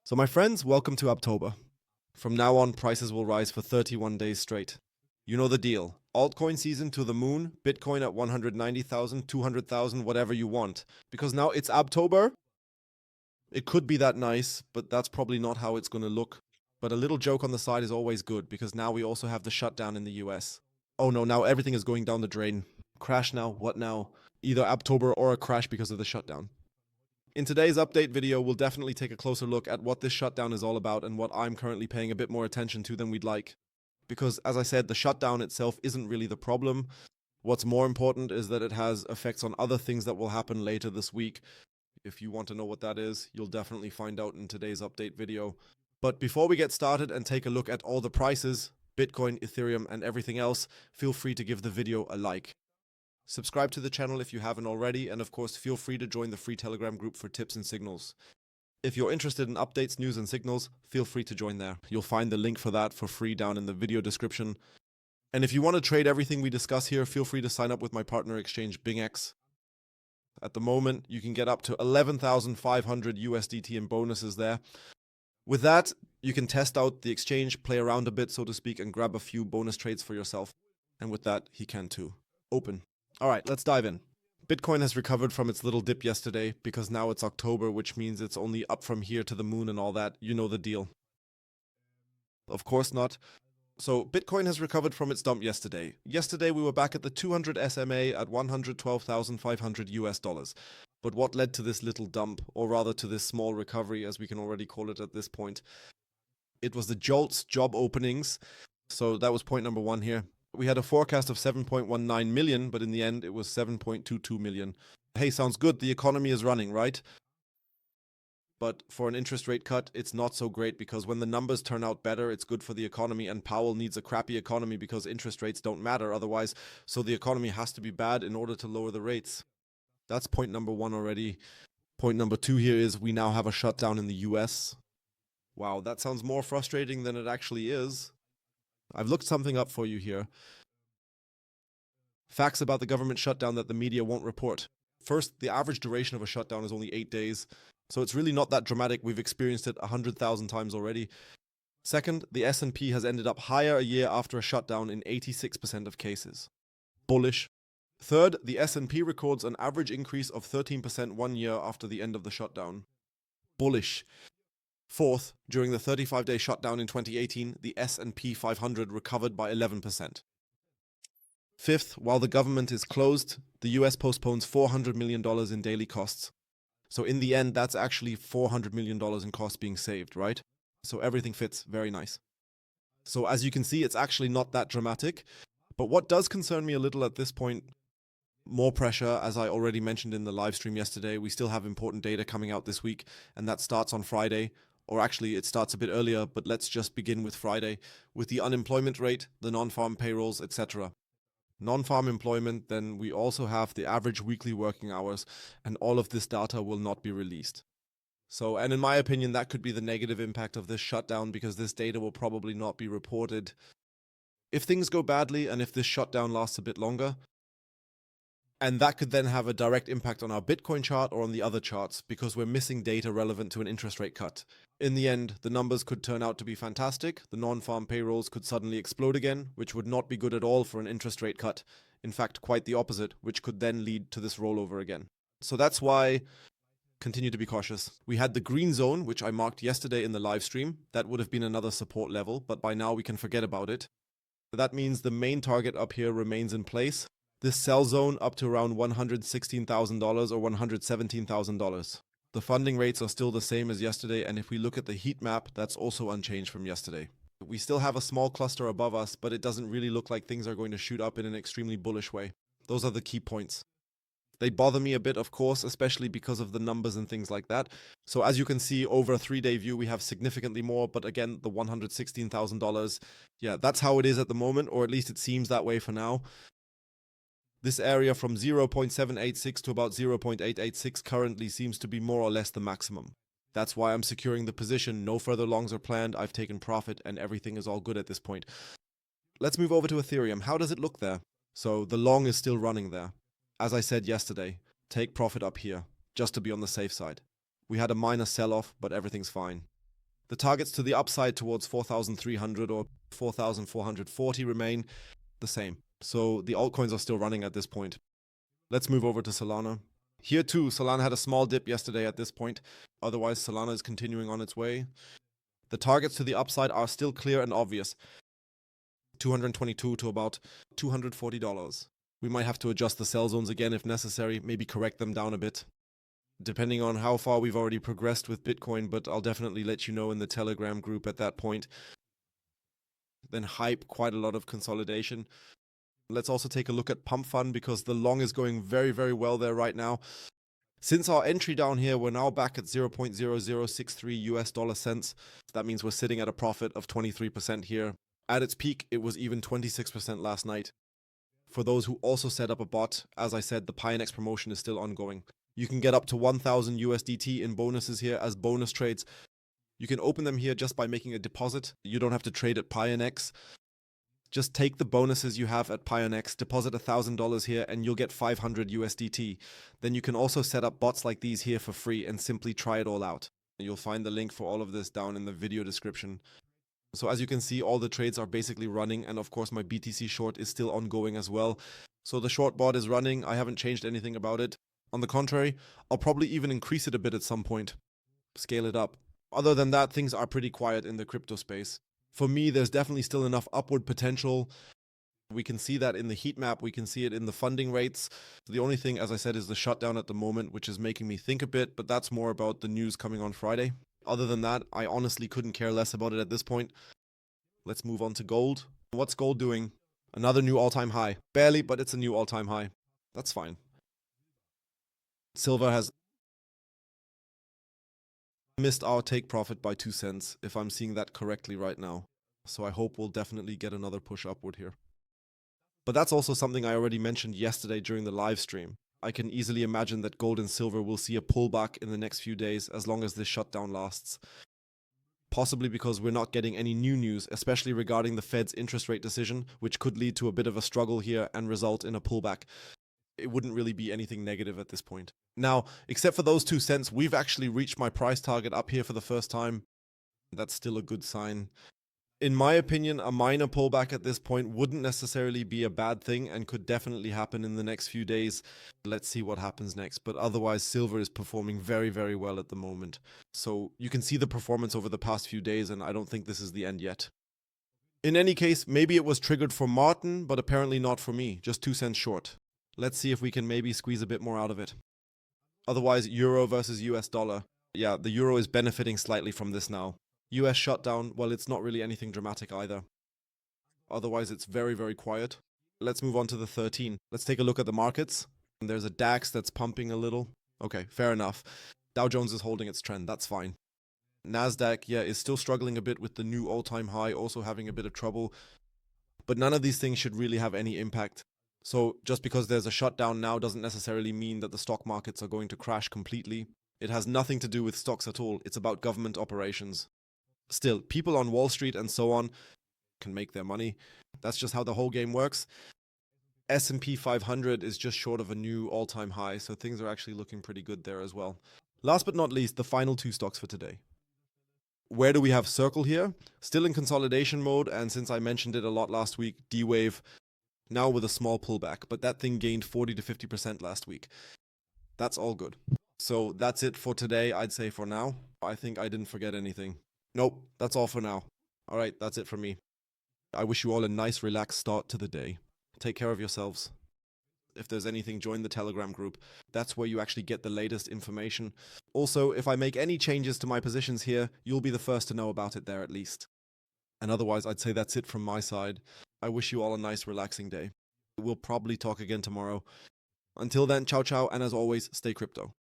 So my friends, welcome to Uptober. From now on, prices will rise for 31 days straight. You know the deal. Altcoin season to the moon, Bitcoin at 190,000, 200,000, whatever you want. Because now it's Uptober. It could be that nice, but that's probably not how it's going to look. But a little joke on the side is always good, because now we also have the shutdown in the US. Oh no, now everything is going down the drain. Crash now, what now? Either Uptober or a crash because of the shutdown. In today's update video, we'll definitely take a closer look at what this shutdown is all about and what I'm currently paying a bit more attention to than we'd like. Because, as I said, the shutdown itself isn't really the problem. What's more important is that it has effects on other things that will happen later this week. If you want to know what that is, you'll definitely find out in today's update video. But before we get started and take a look at all the prices, Bitcoin, Ethereum, and everything else, feel free to give the video a like. Subscribe to the channel if you haven't already, and of course feel free to join the free Telegram group for tips and signals. If you're interested in updates, news, and signals, feel free to join there. You'll find the link for that for free down in the video description. And if you want to trade everything we discuss here, feel free to sign up with my partner exchange WEEX. At the moment, you can get up to 11,500 USDT in bonuses there. With that, you can test out the exchange, play around a bit, so to speak, and grab a few bonus trades for yourself. And with that, he can too. Open. Alright, let's dive in. Bitcoin has recovered from its little dip yesterday because now it's October, which means it's only up from here to the moon and all that. You know the deal. Of course not. So Bitcoin has recovered from its dump yesterday. Yesterday we were back at the 200 SMA at 112,500 US dollars. But what led to this little dump, or rather to this small recovery as we can already call it at this point? It was the JOLTS job openings. So that was point number one here. We had a forecast of 7.19 million, but in the end it was 7.22 million. Hey, sounds good, the economy is running, right? But for an interest rate cut, it's not so great because when the numbers turn out better, it's good for the economy, and Powell needs a crappy economy because interest rates don't matter otherwise, so the economy has to be bad in order to lower the rates. That's point number one already. Point number two here is we now have a shutdown in the US. Wow, that sounds more frustrating than it actually is. I've looked something up for you here. Facts about the government shutdown that the media won't report. First, the average duration of a shutdown is only 8 days, so it's really not that dramatic. We've experienced it 100,000 times already. Second, the S&P has ended up higher a year after a shutdown in 86% of cases. Bullish. Third, the S&P records an average increase of 13% 1 year after the end of the shutdown. Bullish. Fourth, during the 35-day shutdown in 2018, the S&P 500 recovered by 11%. Fifth, while the government is closed, the US postpones $400 million in daily costs. So in the end, that's actually $400 million in costs being saved, right? So everything fits, very nice. So as you can see, it's actually not that dramatic. But what does concern me a little at this point, more pressure, as I already mentioned in the live stream yesterday, we still have important data coming out this week, and that starts on Friday. Or actually, it starts a bit earlier, but let's just begin with Friday, with the unemployment rate, the non-farm payrolls, etc. Non-farm employment, then we also have the average weekly working hours, and all of this data will not be released. So, and in my opinion, that could be the negative impact of this shutdown because this data will probably not be reported. If things go badly and if this shutdown lasts a bit longer, and that could then have a direct impact on our Bitcoin chart or on the other charts because we're missing data relevant to an interest rate cut. In the end, the numbers could turn out to be fantastic. The non-farm payrolls could suddenly explode again, which would not be good at all for an interest rate cut. In fact, quite the opposite, which could then lead to this rollover again. So that's why continue to be cautious. We had the green zone, which I marked yesterday in the live stream. That would have been another support level, but by now we can forget about it. That means the main target up here remains in place. This sell zone up to around $116,000 or $117,000. The funding rates are still the same as yesterday, and if we look at the heat map, that's also unchanged from yesterday. We still have a small cluster above us, but it doesn't really look like things are going to shoot up in an extremely bullish way. Those are the key points. They bother me a bit, of course, especially because of the numbers and things like that. So as you can see, over a 3-day view, we have significantly more, but again, the $116,000, yeah, that's how it is at the moment, or at least it seems that way for now. This area from 0.786 to about 0.886 currently seems to be more or less the maximum. That's why I'm securing the position. No further longs are planned. I've taken profit and everything is all good at this point. Let's move over to Ethereum. How does it look there? So the long is still running there. As I said yesterday, take profit up here, just to be on the safe side. We had a minor sell-off, but everything's fine. The targets to the upside towards 4,300 or 4,440 remain the same. So the altcoins are still running at this point. Let's move over to Solana. Here too, Solana had a small dip yesterday at this point. Otherwise, Solana is continuing on its way. The targets to the upside are still clear and obvious. 222 to about $240. We might have to adjust the sell zones again if necessary, maybe correct them down a bit, depending on how far we've already progressed with Bitcoin, but I'll definitely let you know in the Telegram group at that point. Then hype, quite a lot of consolidation. Let's also take a look at Pump Fund because the long is going very, very well there right now. Since our entry down here, we're now back at 0.0063 US dollar cents. That means we're sitting at a profit of 23% here. At its peak, it was even 26% last night. For those who also set up a bot, as I said, the PioNex promotion is still ongoing. You can get up to 1,000 USDT in bonuses here as bonus trades. You can open them here just by making a deposit. You don't have to trade at PioNex. Just take the bonuses you have at PioNex, deposit $1,000 here, and you'll get 500 USDT. Then you can also set up bots like these here for free and simply try it all out. You'll find the link for all of this down in the video description. So as you can see, all the trades are basically running, and of course my BTC short is still ongoing as well. So the short bot is running. I haven't changed anything about it. On the contrary, I'll probably even increase it a bit at some point. Scale it up. Other than that, things are pretty quiet in the crypto space. For me, there's definitely still enough upward potential. We can see that in the heat map. We can see it in the funding rates. The only thing, as I said, is the shutdown at the moment, which is making me think a bit, but that's more about the news coming on Friday. Other than that, I honestly couldn't care less about it at this point. Let's move on to gold. What's gold doing? Another new all-time high. Barely, but it's a new all-time high. That's fine. Silver has missed our take profit by 2 cents, if I'm seeing that correctly right now. So I hope we'll definitely get another push upward here. But that's also something I already mentioned yesterday during the live stream. I can easily imagine that gold and silver will see a pullback in the next few days as long as this shutdown lasts. Possibly because we're not getting any new news, especially regarding the Fed's interest rate decision, which could lead to a bit of a struggle here and result in a pullback. It wouldn't really be anything negative at this point. Now, except for those 2 cents, we've actually reached my price target up here for the first time. That's still a good sign. In my opinion, a minor pullback at this point wouldn't necessarily be a bad thing and could definitely happen in the next few days. Let's see what happens next. But otherwise, silver is performing very, very well at the moment. So you can see the performance over the past few days, and I don't think this is the end yet. In any case, maybe it was triggered for Martin, but apparently not for me. Just 2 cents short. Let's see if we can maybe squeeze a bit more out of it. Otherwise, euro versus US dollar. Yeah, the euro is benefiting slightly from this now. US shutdown, well, it's not really anything dramatic either. Otherwise, it's very, very quiet. Let's move on to the 13. Let's take a look at the markets. There's a DAX that's pumping a little. Okay, fair enough. Dow Jones is holding its trend. That's fine. NASDAQ, yeah, is still struggling a bit with the new all-time high, also having a bit of trouble. But none of these things should really have any impact. So just because there's a shutdown now doesn't necessarily mean that the stock markets are going to crash completely. It has nothing to do with stocks at all. It's about government operations. Still, people on Wall Street and so on can make their money. That's just how the whole game works. S&P 500 is just short of a new all-time high, so things are actually looking pretty good there as well. Last but not least, the final 2 stocks for today. Where do we have Circle here? Still in consolidation mode, and since I mentioned it a lot last week, D-Wave, now with a small pullback, but that thing gained 40 to 50% last week. That's all good. So that's it for today, I'd say for now. I think I didn't forget anything. Nope, that's all for now. All right, that's it from me. I wish you all a nice, relaxed start to the day. Take care of yourselves. If there's anything, join the Telegram group. That's where you actually get the latest information. Also, if I make any changes to my positions here, you'll be the first to know about it there at least. And otherwise, I'd say that's it from my side. I wish you all a nice, relaxing day. We'll probably talk again tomorrow. Until then, ciao ciao, and as always, stay crypto.